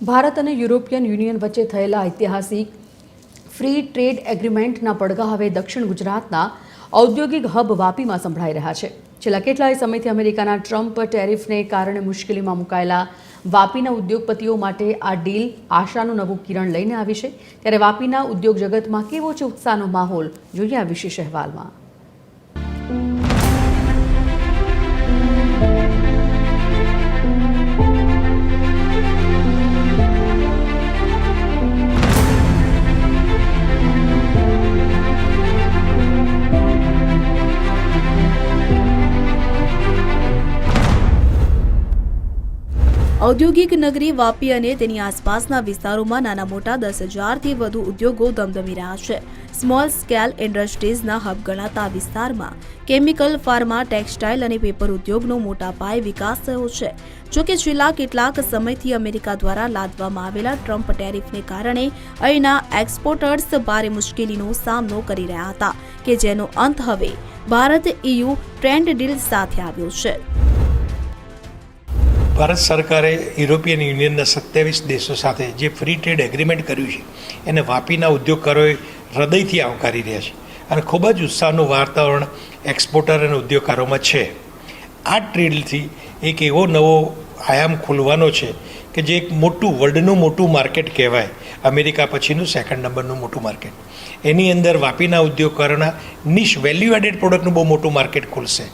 ભારત અને European union વચ્ચે થયેલા ઐતિહાસિક ફ્રી ટ્રેડ એગ્રીમેન્ટના પડઘા હવે દક્ષિણ ગુજરાતના ઔદ્યોગિક હબ વાપીમાં સંભળાઈ રહ્યા છે। છેલ્લા કેટલાય સમયથી અમેરિકાના ટ્રમ્પ ટેરિફને કારણે મુશ્કેલીમાં મુકાયેલા વાપીના ઉદ્યોગપતિઓ માટે આ ડીલ આશાનું નવું કિરણ લઈને આવી છે। ત્યારે વાપીના ઉદ્યોગ જગતમાં કેવો છે ઉત્સાહનો માહોલ, જોઈએ આ વિશેષ અહેવાલમાં। ઔદ્યોગિક નગરી વાપી અને તેની આસપાસના વિસ્તારોમાં નાના મોટા 10,000થી વધુ ઉદ્યોગો ધમધમી રહ્યા છે। સ્મોલ સ્કેલ ઇન્ડસ્ટ્રીઝના હબ ગણાતા વિસ્તારમાં કેમિકલ, ફાર્મા, ટેક્સટાઇલ અને પેપર ઉદ્યોગનો મોટા પાયે વિકાસ થયો છે। જોકે છેલ્લા કેટલાક સમયથી અમેરિકા દ્વારા લાદવામાં આવેલા ટ્રમ્પ ટેરિફને કારણે અહીંના એક્સપોર્ટર્સ ભારે મુશ્કેલીનો સામનો કરી રહ્યા હતા કે જેનો અંત હવે ભારત EU ટ્રેડ ડીલ સાથે આવ્યો છે। ભારત સરકારે યુરોપિયન યુનિયનના 27 દેશો સાથે જે ફ્રી ટ્રેડ એગ્રીમેન્ટ કર્યું છે એને વાપીના ઉદ્યોગકારોએ હૃદયથી આવકારી રહ્યા છે અને ખૂબ જ ઉત્સાહનું વાતાવરણ એક્સપોર્ટર અને ઉદ્યોગકારોમાં છે। આ ટ્રેડથી એક એવો નવો આયામ ખુલવાનો છે કે જે એક મોટું વર્લ્ડનું મોટું માર્કેટ કહેવાય, અમેરિકા પછીનું 2nd નંબરનું મોટું માર્કેટ। એની અંદર વાપીના ઉદ્યોગકારોના નિશ વેલ્યુ એડેડ પ્રોડક્ટનું બહુ મોટું માર્કેટ ખુલશે।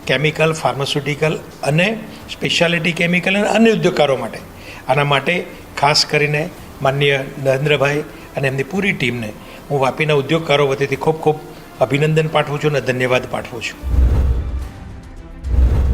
કેમિકલ, ફાર્માસ્યુટિકલ અને સ્પેશિયાલિટી કેમિકલ અને અન્ય ઉદ્યોગકારો માટે આના માટે ખાસ કરીને માનનીય નરેન્દ્રભાઈ અને એમની પૂરી ટીમને હું વાપીના ઉદ્યોગકારો વતીથી ખૂબ ખૂબ અભિનંદન પાઠવું છું અને ધન્યવાદ પાઠવું છું।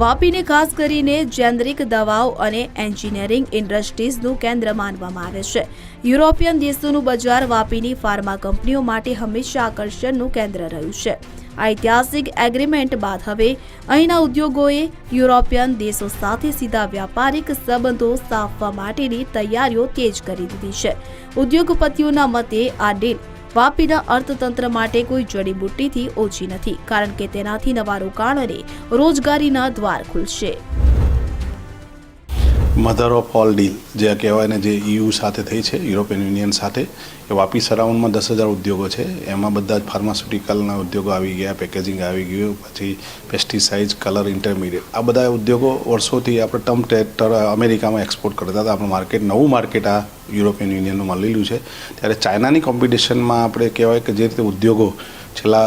વાપીને ખાસ કરીને જેનરિક દવાઓ અને એન્જિનિયરિંગ ઇન્ડસ્ટ્રીઝનું કેન્દ્ર માનવામાં આવે છે। યુરોપિયન દેશોનું બજાર વાપીની ફાર્મા કંપનીઓ માટે હંમેશા આકર્ષણનું કેન્દ્ર રહ્યું છે। ઐતિહાસિક એગ્રીમેન્ટ બાદ હવે અહીંના ઉદ્યોગોએ યુરોપિયન દેશો સાથે સીધા વ્યાપારિક સંબંધો સ્થાપવા માટેની તૈયારીઓ તેજ કરી દીધી છે। ઉદ્યોગપતિઓના મતે આ ડીલ વાપીના અર્થતંત્ર માટે કોઈ જડીબુટ્ટીથી ઓછી નથી, કારણ કે તેનાથી નવા રોકાણ અને રોજગારીના દ્વાર ખુલશે। મધર ઓફ ઓલ ડીલ જે કહેવાય ને, જે EU સાથે થઈ છે, યુરોપિયન યુનિયન સાથે, એ વાપી સરાઉન્ડમાં 10,000 ઉદ્યોગો છે। એમાં બધા જ ફાર્માસ્યુટિકલના ઉદ્યોગો આવી ગયા, પેકેજિંગ આવી ગયું, પછી પેસ્ટિસાઇડ, કલર, ઇન્ટરમીડિયેટ, આ બધા ઉદ્યોગો વર્ષોથી આપણે ટર્મ અમેરિકામાં એક્સપોર્ટ કરતા હતા। આપણું માર્કેટ, નવું માર્કેટ આ યુરોપિયન યુનિયનનું મળેલું છે। ત્યારે ચાઇનાની કોમ્પિટિશનમાં આપણે કહેવાય કે જે રીતે ઉદ્યોગો છેલ્લા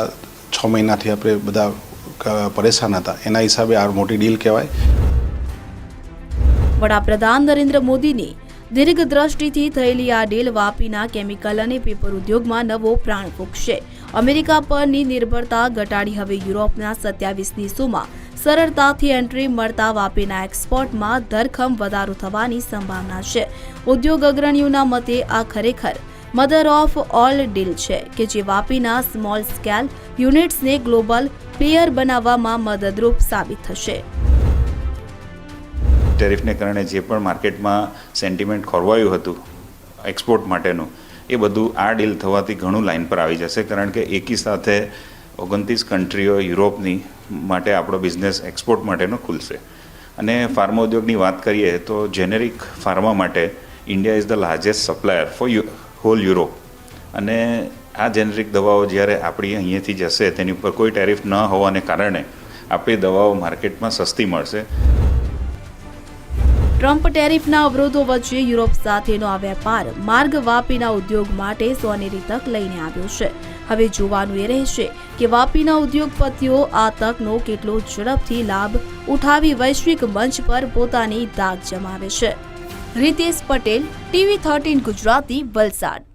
6 મહિનાથી આપણે બધા પરેશાન હતા, એના હિસાબે આ મોટી ડીલ કહેવાય। વડાપ્રધાન નરેન્દ્ર મોદીની દીર્ઘ દ્રષ્ટિથી થયેલી આ ડીલ વાપીના કેમિકલ અને પેપર ઉદ્યોગમાં નવો પ્રાણ ફૂંકશે। અમેરિકા પરની નિર્ભરતા ઘટાડી હવે યુરોપના 27 દેશોમાં સરળતાથી એન્ટ્રી મળતા વાપીના એક્સપોર્ટમાં ધરખમ વધારો થવાની સંભાવના છે। ઉદ્યોગ અગ્રણીઓના મતે આ ખરેખર મધર ઓફ ઓલ ડીલ છે કે જે વાપીના સ્મોલ સ્કેલ યુનિટ્સને ગ્લોબલ પ્લેયર બનાવવામાં મદદરૂપ સાબિત થશે। ટેરિફને કારણે જે પણ માર્કેટમાં સેન્ટિમેન્ટ ખોરવાયું હતું એક્સપોર્ટ માટેનું, એ બધું આ ડીલ થવાથી ઘણું લાઇન પર આવી જશે, કારણ કે એકી સાથે 29 કન્ટ્રીઓ યુરોપની માટે આપણો બિઝનેસ એક્સપોર્ટ માટેનો ખુલશે। અને ફાર્મા ઉદ્યોગની વાત કરીએ તો જેનેરિક ફાર્મા માટે India is the largest supplier for whole Europe. અને આ જેનેરિક દવાઓ જ્યારે આપણી અહીંયાથી જશે, તેની ઉપર કોઈ ટેરિફ ન હોવાને કારણે આપણી દવાઓ માર્કેટમાં સસ્તી મળશે। ટ્રમ્પ ટેરિફના અવરોધો વચ્ચે યુરોપ સાથેનો આ વેપાર માર્ગ વાપીના ઉદ્યોગ માટે સોનેરી તક લઈને આવ્યો છે। હવે જોવાનું એ રહેશે કે વાપીના ઉદ્યોગપતિઓ આ તકનો કેટલો ઝડપથી લાભ ઉઠાવી વૈશ્વિક મંચ પર પોતાની દાગ જમાવે છે। રિતેશ પટેલ, TV 13 ગુજરાતી, વલસાડ।